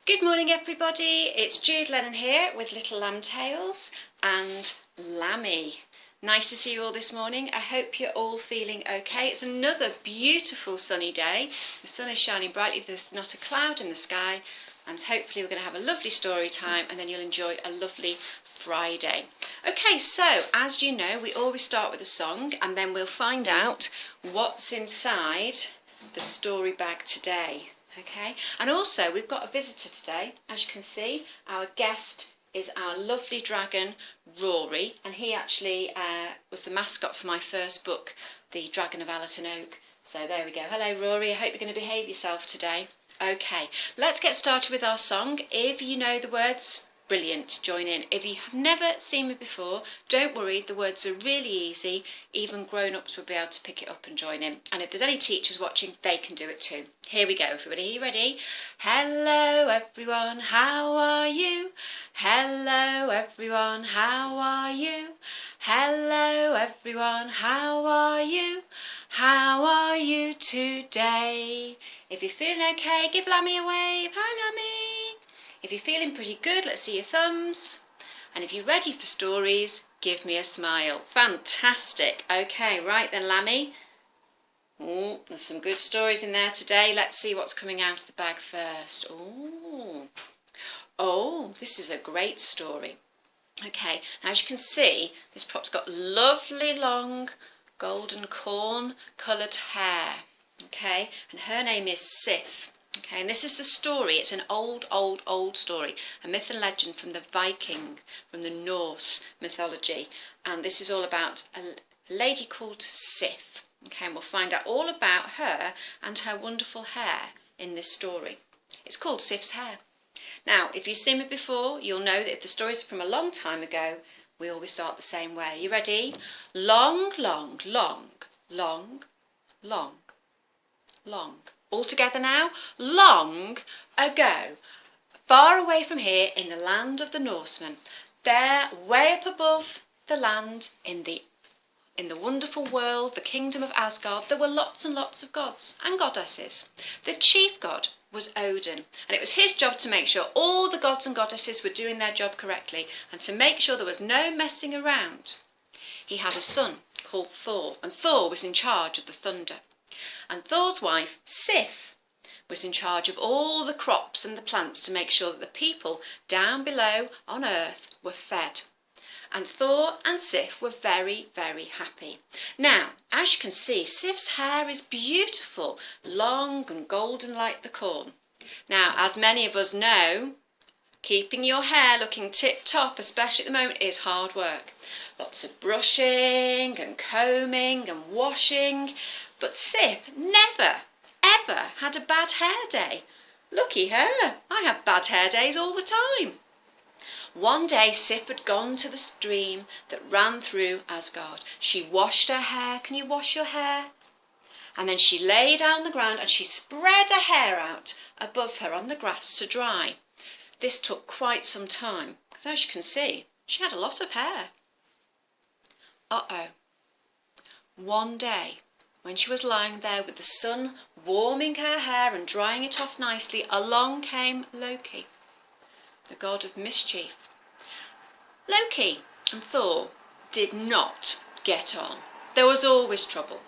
Good morning everybody, it's Jude Lennon here with Little Lamb Tales and Lammy. Nice to see you all this morning. I hope you're all feeling okay. It's another beautiful sunny day. The sun is shining brightly, there's not a cloud in the sky, and hopefully we're going to have a lovely story time and then you'll enjoy a lovely Friday. Okay, so as you know, we always start with a song and then we'll find out what's inside the story bag today. Okay, and also we've got a visitor today. As you can see, our guest is our lovely dragon Rory, and he actually was the mascot for my first book, The Dragon of Allerton Oak. So there we go. Hello Rory, I hope you're going to behave yourself today. Okay, let's get started with our song. If you know the words, brilliant, join in. If you have never seen me before, don't worry, the words are really easy. Even grown-ups will be able to pick it up and join in. And if there's any teachers watching, they can do it too. Here we go, everybody. Are you ready? Hello, everyone. How are you? Hello, everyone. How are you? Hello, everyone. How are you? How are you today? If you're feeling okay, give Lammy a wave. Hi, Lammy. If you're feeling pretty good, let's see your thumbs. And if you're ready for stories, give me a smile. Fantastic. Okay, right then, Lammy. Oh, there's some good stories in there today. Let's see what's coming out of the bag first. Oh, this is a great story. Okay, now as you can see, this prop's got lovely long golden corn coloured hair. Okay, and her name is Sif. Okay, and this is the story. It's an old story, a myth and legend from the Viking, from the Norse mythology. And this is all about a lady called Sif. Okay, and we'll find out all about her and her wonderful hair in this story. It's called Sif's Hair. Now, if you've seen me before, you'll know that if the stories are from a long time ago, we always start the same way. You ready? Long. All together now. Long ago, far away from here in the land of the Norsemen, there, way up above the land in the wonderful world, the kingdom of Asgard, there were lots and lots of gods and goddesses. The chief god was Odin, and it was his job to make sure all the gods and goddesses were doing their job correctly and to make sure there was no messing around. He had a son called Thor, and Thor was in charge of the thunder. And Thor's wife, Sif, was in charge of all the crops and the plants to make sure that the people down below on earth were fed. And Thor and Sif were very, very happy. Now, as you can see, Sif's hair is beautiful, long and golden like the corn. Now, as many of us know, keeping your hair looking tip-top, especially at the moment, is hard work. Lots of brushing and combing and washing. But Sif never, ever had a bad hair day. Looky her, I have bad hair days all the time. One day Sif had gone to the stream that ran through Asgard. She washed her hair. Can you wash your hair? And then she lay down on the ground and she spread her hair out above her on the grass to dry. This took quite some time, because as you can see, she had a lot of hair. One day, when she was lying there with the sun warming her hair and drying it off nicely, along came Loki, the god of mischief. Loki and Thor did not get on. There was always trouble.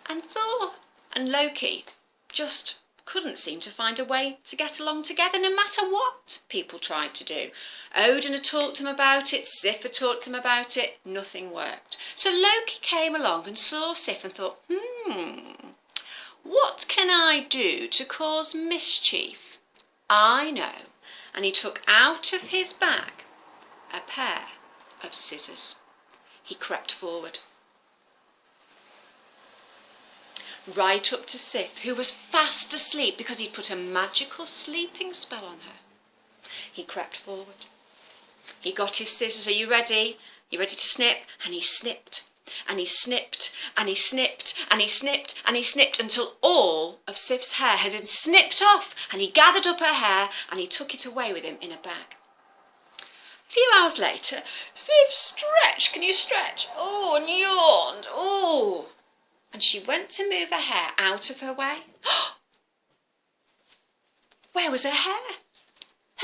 And Thor and Loki just couldn't seem to find a way to get along together, no matter what people tried to do. Odin had talked to them about it, Sif had talked to them about it, nothing worked. So Loki came along and saw Sif and thought, what can I do to cause mischief? I know. And he took out of his bag a pair of scissors. He crept forward, right up to Sif, who was fast asleep because he'd put a magical sleeping spell on her. He crept forward. He got his scissors. Are you ready? You ready to snip? And he snipped, and he snipped, and he snipped, and he snipped, and he snipped until all of Sif's hair had been snipped off, and he gathered up her hair and he took it away with him in a bag. A few hours later, Sif stretched. Can you stretch? Oh, and yawned. Oh. And she went to move her hair out of her way. Where was her hair?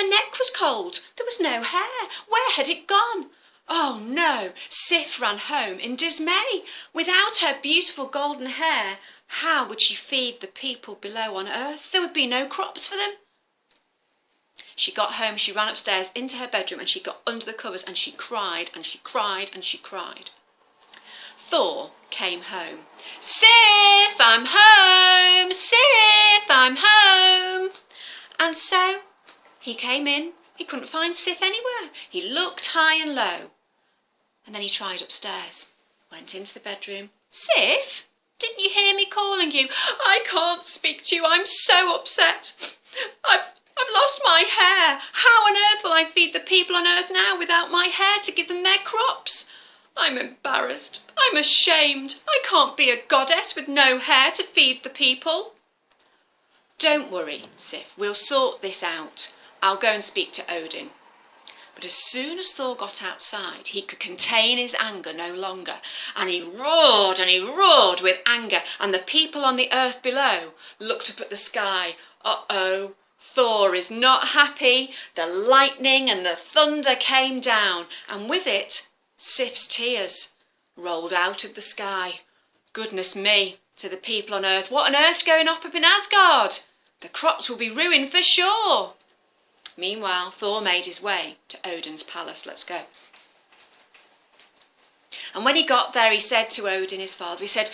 Her neck was cold. There was no hair. Where had it gone? Oh no! Sif ran home in dismay. Without her beautiful golden hair, how would she feed the people below on earth? There would be no crops for them. She got home, she ran upstairs into her bedroom and she got under the covers and she cried and she cried and she cried. Thor came home. Sif, I'm home! Sif, I'm home! And so he came in. He couldn't find Sif anywhere. He looked high and low. And then he tried upstairs. Went into the bedroom. Sif, didn't you hear me calling you? I can't speak to you. I'm so upset. I've lost my hair. How on earth will I feed the people on earth now without my hair to give them their crops? I'm embarrassed. I'm ashamed. I can't be a goddess with no hair to feed the people. Don't worry, Sif. We'll sort this out. I'll go and speak to Odin. But as soon as Thor got outside, he could contain his anger no longer. And he roared with anger. And the people on the earth below looked up at the sky. Uh-oh. Thor is not happy. The lightning and the thunder came down, and with it, Sif's tears rolled out of the sky. Goodness me, to the people on earth, what on earth's going up in Asgard? The crops will be ruined for sure. Meanwhile, Thor made his way to Odin's palace. Let's go. And when he got there, he said to Odin, his father, he said,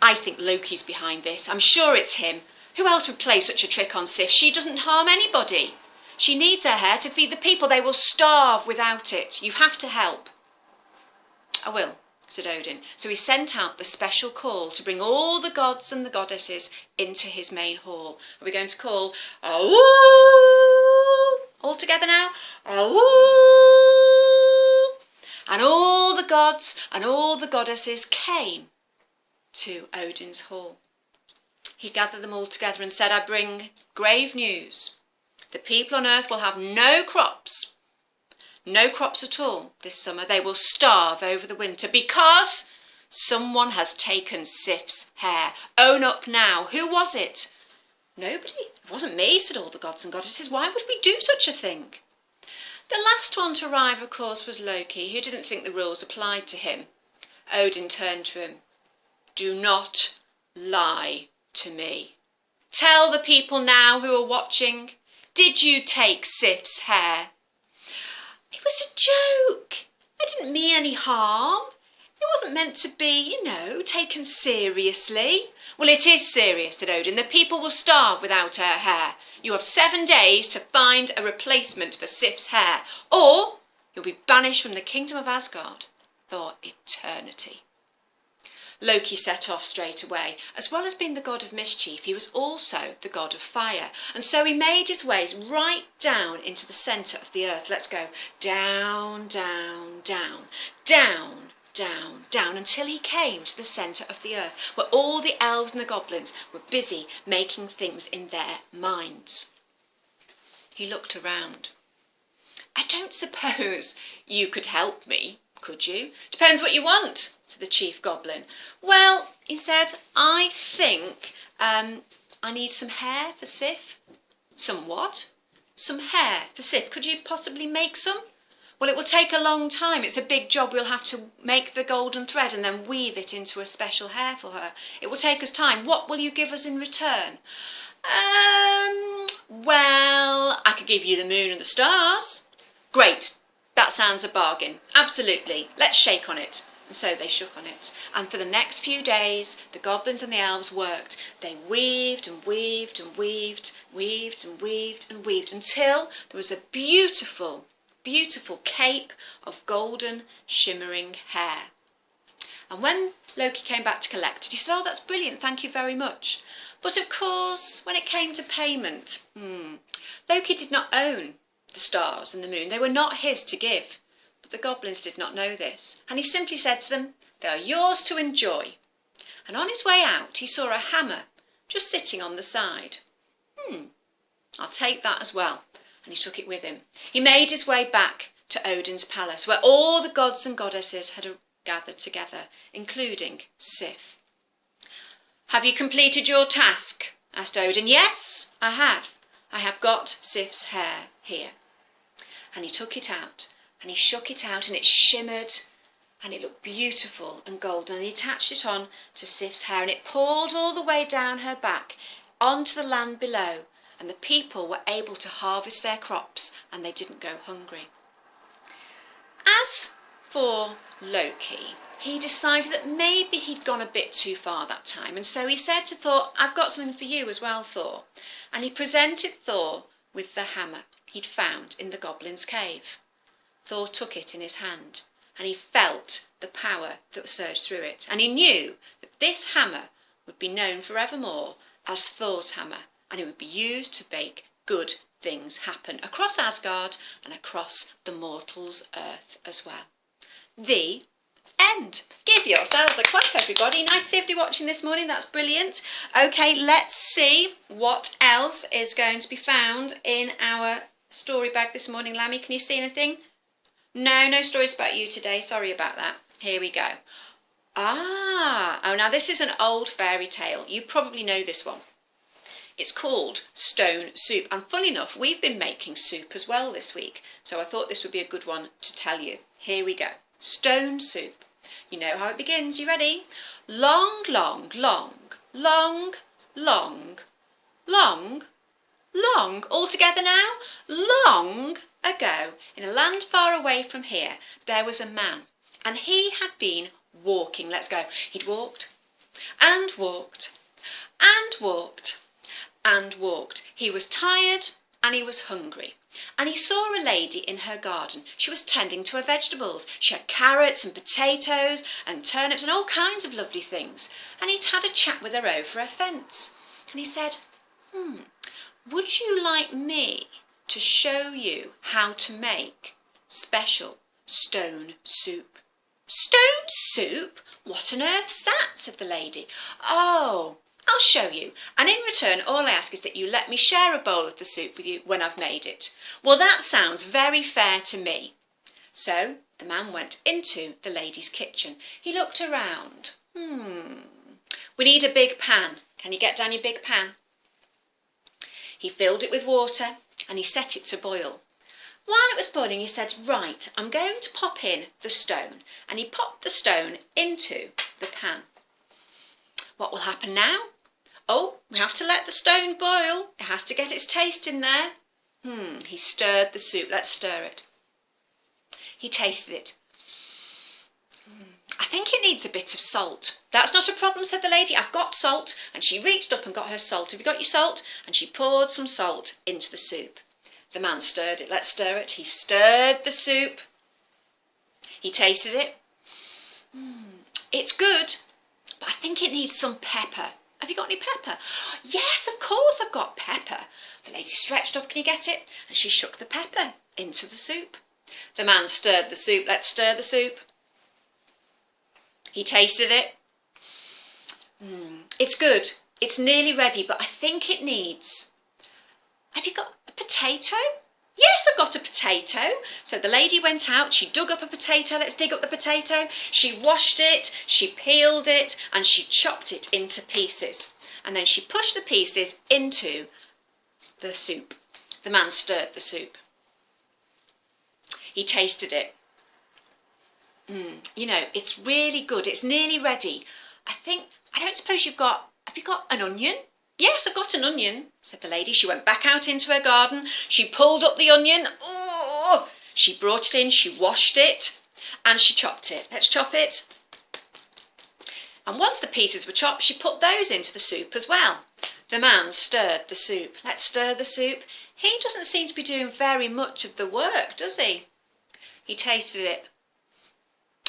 I think Loki's behind this. I'm sure it's him. Who else would play such a trick on Sif? She doesn't harm anybody. She needs her hair to feed the people. They will starve without it. You have to help. I will, said Odin. So he sent out the special call to bring all the gods and the goddesses into his main hall. Are we going to call? Oh! All together now? Oh! And all the gods and all the goddesses came to Odin's hall. He gathered them all together and said, I bring grave news. The people on earth will have no crops at all this summer. They will starve over the winter because someone has taken Sif's hair. Own up now. Who was it? Nobody. It wasn't me, said all the gods and goddesses. Why would we do such a thing? The last one to arrive, of course, was Loki, who didn't think the rules applied to him. Odin turned to him. Do not lie to me. Tell the people now who are watching, did you take Sif's hair? It was a joke. I didn't mean any harm. It wasn't meant to be, taken seriously. Well, it is serious, said Odin. The people will starve without her hair. You have 7 days to find a replacement for Sif's hair, or you'll be banished from the kingdom of Asgard for eternity. Loki set off straight away. As well as being the god of mischief, he was also the god of fire. And so he made his way right down into the centre of the earth. Let's go. Down, down, down, down, down, down, until he came to the centre of the earth, where all the elves and the goblins were busy making things in their minds. He looked around. I don't suppose you could help me, could you? Depends what you want, said the chief goblin. Well, he said, I think I need some hair for Sif. Some what? Some hair for Sif. Could you possibly make some? Well, it will take a long time. It's a big job. We'll have to make the golden thread and then weave it into a special hair for her. It will take us time. What will you give us in return? Well, I could give you the moon and the stars. Great. That sounds a bargain. Absolutely. Let's shake on it. And so they shook on it. And for the next few days, the goblins and the elves worked. They weaved and weaved and weaved, weaved and weaved and weaved until there was a beautiful, beautiful cape of golden, shimmering hair. And when Loki came back to collect it, he said, oh, that's brilliant, thank you very much. But of course, when it came to payment, Loki did not own the stars and the moon. They were not his to give. But the goblins did not know this. And he simply said to them, they are yours to enjoy. And on his way out, he saw a hammer just sitting on the side. I'll take that as well. And he took it with him. He made his way back to Odin's palace, where all the gods and goddesses had gathered together, including Sif. Have you completed your task? Asked Odin. Yes, I have. I have got Sif's hair here. And he took it out and he shook it out and it shimmered and it looked beautiful and golden, and he attached it on to Sif's hair and it poured all the way down her back onto the land below, and the people were able to harvest their crops and they didn't go hungry. As for Loki, he decided that maybe he'd gone a bit too far that time, and so he said to Thor, I've got something for you as well, Thor. And he presented Thor with the hammer he'd found in the goblin's cave. Thor took it in his hand and he felt the power that surged through it, and he knew that this hammer would be known forevermore as Thor's hammer, and it would be used to make good things happen across Asgard and across the mortals' earth as well. The end. Give yourselves a clap, everybody. Nice to see everybody watching this morning. That's brilliant. Okay, let's see what else is going to be found in our story bag this morning. Lammy, can you see anything? No stories about you today. Sorry about that. Here we go. Oh, now this is an old fairy tale. You probably know this one. It's called Stone Soup. And funny enough, we've been making soup as well this week, so I thought this would be a good one to tell you. Here we go. Stone Soup. You know how it begins. You ready? Long, long, long, long, long, long, long. All together now. Long ago, in a land far away from here, there was a man, and he had been walking. Let's go. He'd walked and walked and walked and walked. He was tired and he was hungry, and he saw a lady in her garden. She was tending to her vegetables. She had carrots and potatoes and turnips and all kinds of lovely things, and he'd had a chat with her over a fence, and he said, would you like me to show you how to make special stone soup? Stone soup? What on earth's that? Said the lady. Oh, I'll show you, and in return all I ask is that you let me share a bowl of the soup with you when I've made it. Well, that sounds very fair to me. So the man went into the lady's kitchen. He looked around. We need a big pan. Can you get down your big pan? He filled it with water and he set it to boil. While it was boiling, he said, right, I'm going to pop in the stone. And he popped the stone into the pan. What will happen now? Oh, we have to let the stone boil. It has to get its taste in there. He stirred the soup. Let's stir it. He tasted it. I think it needs a bit of salt. That's not a problem, said the lady. I've got salt. And she reached up and got her salt. Have you got your salt? And she poured some salt into the soup. The man stirred it. Let's stir it. He stirred the soup. He tasted it. It's good, but I think it needs some pepper. Have you got any pepper? Yes, of course I've got pepper. The lady stretched up. Can you get it? And she shook the pepper into the soup. The man stirred the soup. Let's stir the soup. He tasted it. It's good. It's nearly ready, but I think it needs... Have you got a potato? Yes, I've got a potato. So the lady went out, she dug up a potato. Let's dig up the potato. She washed it, she peeled it, and she chopped it into pieces. And then she pushed the pieces into the soup. The man stirred the soup. He tasted it. You know, it's really good. It's nearly ready. I don't suppose have you got an onion? Yes, I've got an onion, said the lady. She went back out into her garden. She pulled up the onion. Oh! She brought it in, she washed it, and she chopped it. Let's chop it. And once the pieces were chopped, she put those into the soup as well. The man stirred the soup. Let's stir the soup. He doesn't seem to be doing very much of the work, does he? He tasted it.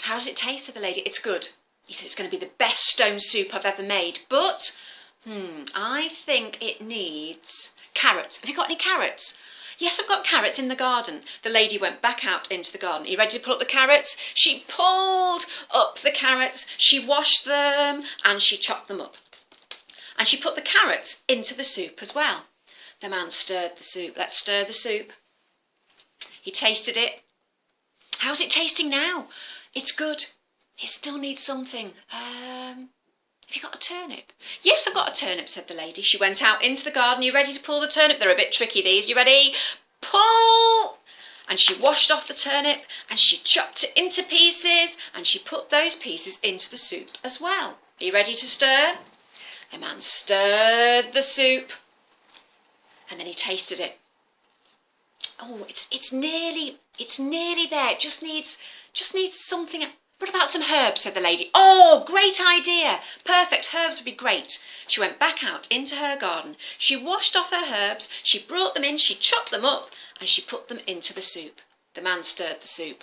How does it taste, said the lady. It's good. He said, it's going to be the best stone soup I've ever made, but... I think it needs carrots. Have you got any carrots? Yes, I've got carrots in the garden. The lady went back out into the garden. Are you ready to pull up the carrots? She pulled up the carrots, she washed them, and she chopped them up. And she put the carrots into the soup as well. The man stirred the soup. Let's stir the soup. He tasted it. How's it tasting now? It's good. It still needs something. Have Have you got a turnip? Yes, I've got a turnip, said the lady. She went out into the garden. You ready to pull the turnip? They're a bit tricky, these. You ready? Pull! And she washed off the turnip and she chopped it into pieces and she put those pieces into the soup as well. Are you ready to stir? The man stirred the soup and then he tasted it. Oh, it's nearly there. It just needs something. What about some herbs, said the lady. Oh, great idea. Perfect, herbs would be great. She went back out into her garden. She washed off her herbs, she brought them in, she chopped them up and she put them into the soup. The man stirred the soup.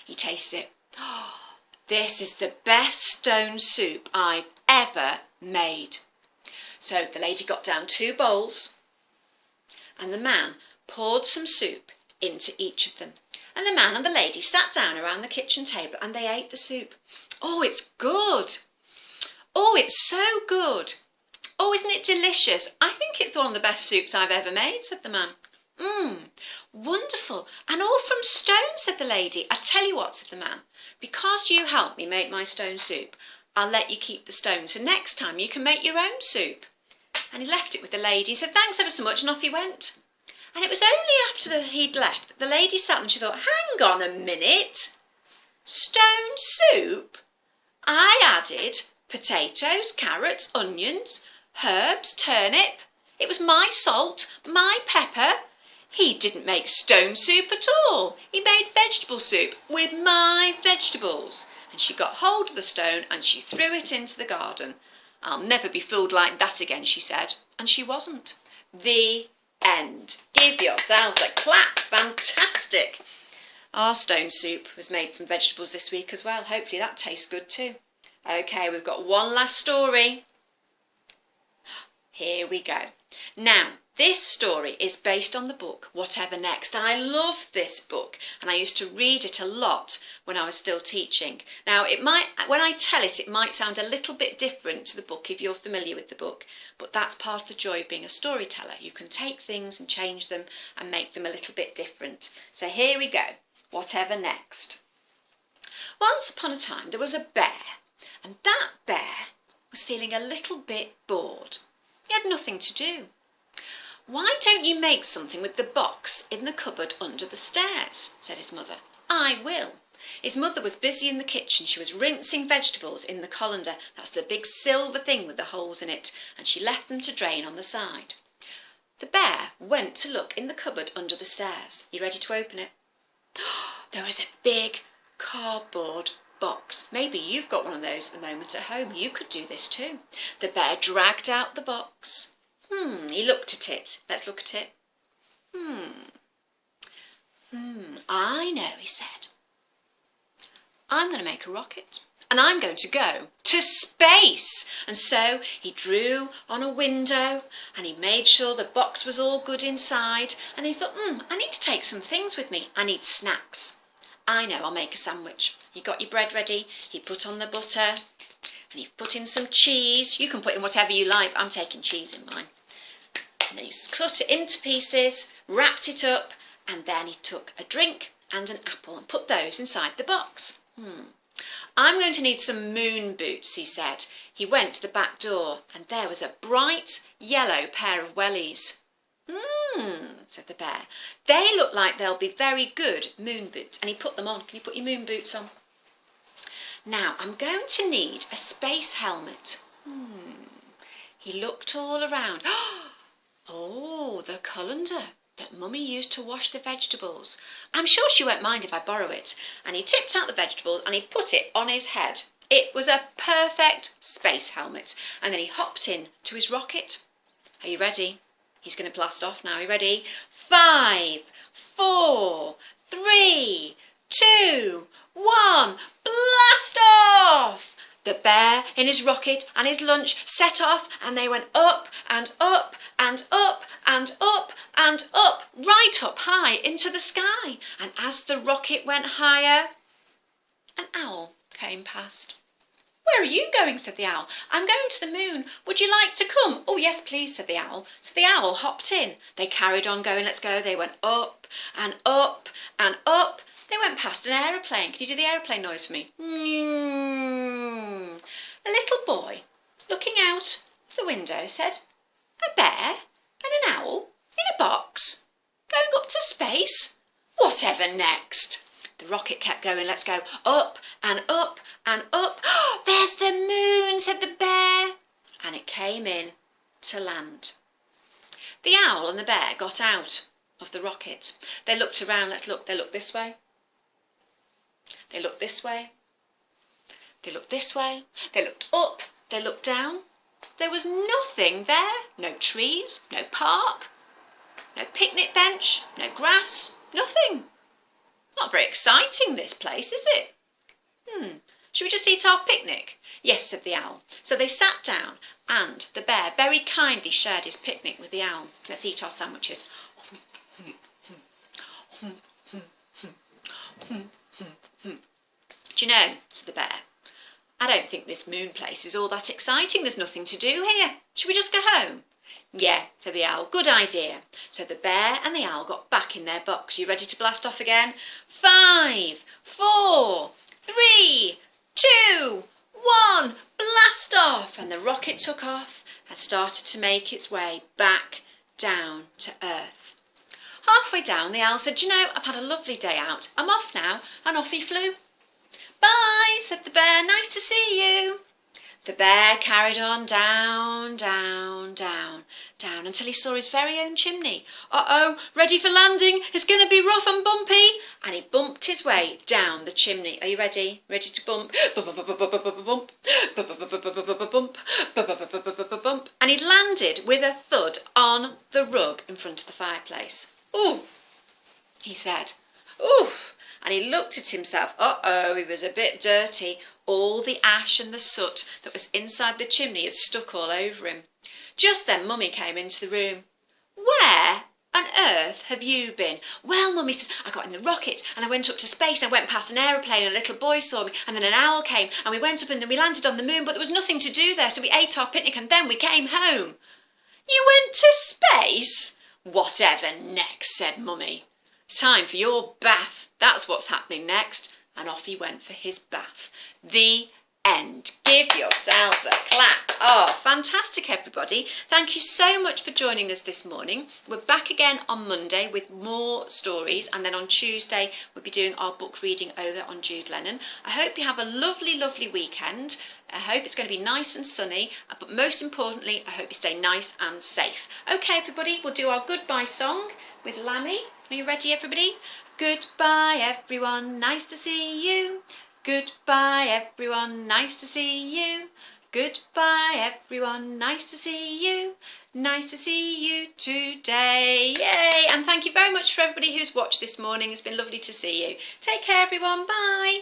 He tasted it. Oh, this is the best stone soup I've ever made. So the lady got down 2 bowls and the man poured some soup into each of them. And the man and the lady sat down around the kitchen table and they ate the soup. Oh, it's good. Oh, it's so good. Oh, isn't it delicious? I think it's one of the best soups I've ever made, said the man. Wonderful. And all from stone, said the lady. I tell you what, said the man, because you helped me make my stone soup, I'll let you keep the stone. So next time you can make your own soup. And he left it with the lady. He said, thanks ever so much, and off he went. And it was only after he'd left that the lady sat and she thought, hang on a minute. Stone soup? I added potatoes, carrots, onions, herbs, turnip. It was my salt, my pepper. He didn't make stone soup at all. He made vegetable soup with my vegetables. And she got hold of the stone and she threw it into the garden. I'll never be fooled like that again, she said. And she wasn't. The end. Give yourselves a clap. Fantastic. Our stone soup was made from vegetables this week as well. Hopefully that tastes good too. Okay, we've got one last story. Here we go. Now, this story is based on the book Whatever Next. I love this book and I used to read it a lot when I was still teaching. Now, when I tell it, it might sound a little bit different to the book if you're familiar with the book, but that's part of the joy of being a storyteller. You can take things and change them and make them a little bit different. So here we go. Whatever Next. Once upon a time there was a bear, and that bear was feeling a little bit bored. He had nothing to do. Why don't you make something with the box in the cupboard under the stairs, said his mother. I will. His mother was busy in the kitchen. She was rinsing vegetables in the colander. That's the big silver thing with the holes in it, and she left them to drain on the side. The bear went to look in the cupboard under the stairs. You ready to open it? There was a big cardboard box. Maybe you've got one of those at the moment at home. You could do this too. The bear dragged out the box. He looked at it. Let's look at it. I know, he said. I'm going to make a rocket and I'm going to go to space. And so he drew on a window and he made sure the box was all good inside. And he thought, I need to take some things with me. I need snacks. I know, I'll make a sandwich. You got your bread ready. He put on the butter and he put in some cheese. You can put in whatever you like. I'm taking cheese in mine. And then he cut it into pieces, wrapped it up, and then he took a drink and an apple and put those inside the box. I'm going to need some moon boots, he said. He went to the back door and there was a bright yellow pair of wellies. Said the bear. They look like they'll be very good moon boots. And he put them on. Can you put your moon boots on? Now, I'm going to need a space helmet. He looked all around. Oh, the colander that Mummy used to wash the vegetables. I'm sure she won't mind if I borrow it. And he tipped out the vegetables and he put it on his head. It was a perfect space helmet. And then he hopped in to his rocket. Are you ready? He's going to blast off now. Are you ready? 5, 4, 3, 2, 1. Blast off! The bear in his rocket and his lunch set off and they went up and up and up and up and up, right up high into the sky. And as the rocket went higher, an owl came past. Where are you going? Said the owl. I'm going to the moon. Would you like to come? Oh, yes, please, said the owl. So the owl hopped in. They carried on going. Let's go. They went up and up and up. They went past an aeroplane. Can you do the aeroplane noise for me? Mm. A little boy, looking out of the window, said, "A bear and an owl in a box, going up to space? Whatever next?" The rocket kept going. Let's go up and up and up. "Oh, there's the moon," said the bear. And it came in to land. The owl and the bear got out of the rocket. They looked around. Let's look. They looked this way. They looked this way. They looked this way. They looked up. They looked down. There was nothing there. No trees, no park, no picnic bench, no grass, nothing. Not very exciting, this place, is it? Should we just eat our picnic? Yes, said the owl. So they sat down and the bear very kindly shared his picnic with the owl. Let's eat our sandwiches. Do you know, said the bear, I don't think this moon place is all that exciting. There's nothing to do here. Should we just go home? Yeah, said the owl. Good idea. So the bear and the owl got back in their box. You ready to blast off again? 5, 4, 3, 2, 1. Blast off. And the rocket took off and started to make its way back down to Earth. Halfway down, the owl said, "You know, I've had a lovely day out. I'm off now." And off he flew. "Bye," said the bear. "Nice to see you." The bear carried on down, down, down, down until he saw his very own chimney. Uh-oh, ready for landing? It's going to be rough and bumpy. And he bumped his way down the chimney. Are you ready? Ready to bump? Bump, bump. And he landed with a thud on the rug in front of the fireplace. "Ooh," he said. "Ooh." And he looked at himself. Uh-oh, he was a bit dirty. All the ash and the soot that was inside the chimney had stuck all over him. Just then Mummy came into the room. "Where on earth have you been?" "Well," Mummy says, "I got in the rocket and I went up to space. I went past an aeroplane and a little boy saw me and then an owl came and we went up and then we landed on the moon, but there was nothing to do there, so we ate our picnic and then we came home." "You went to space?" "Whatever next," said Mummy. "It's time for your bath. That's what's happening next." And off he went for his bath. The end. Give yourselves a clap. Oh, fantastic, everybody. Thank you so much for joining us this morning. We're back again on Monday with more stories, and then on Tuesday we'll be doing our book reading over on Jude Lennon. I hope you have a lovely, lovely weekend. I hope it's going to be nice and sunny, but most importantly, I hope you stay nice and safe. Okay, everybody, we'll do our goodbye song with Lammy. Are you ready, everybody? Goodbye, everyone. Nice to see you. Goodbye, everyone. Nice to see you. Goodbye, everyone. Nice to see you. Nice to see you today. Yay! And thank you very much for everybody who's watched this morning. It's been lovely to see you. Take care, everyone. Bye.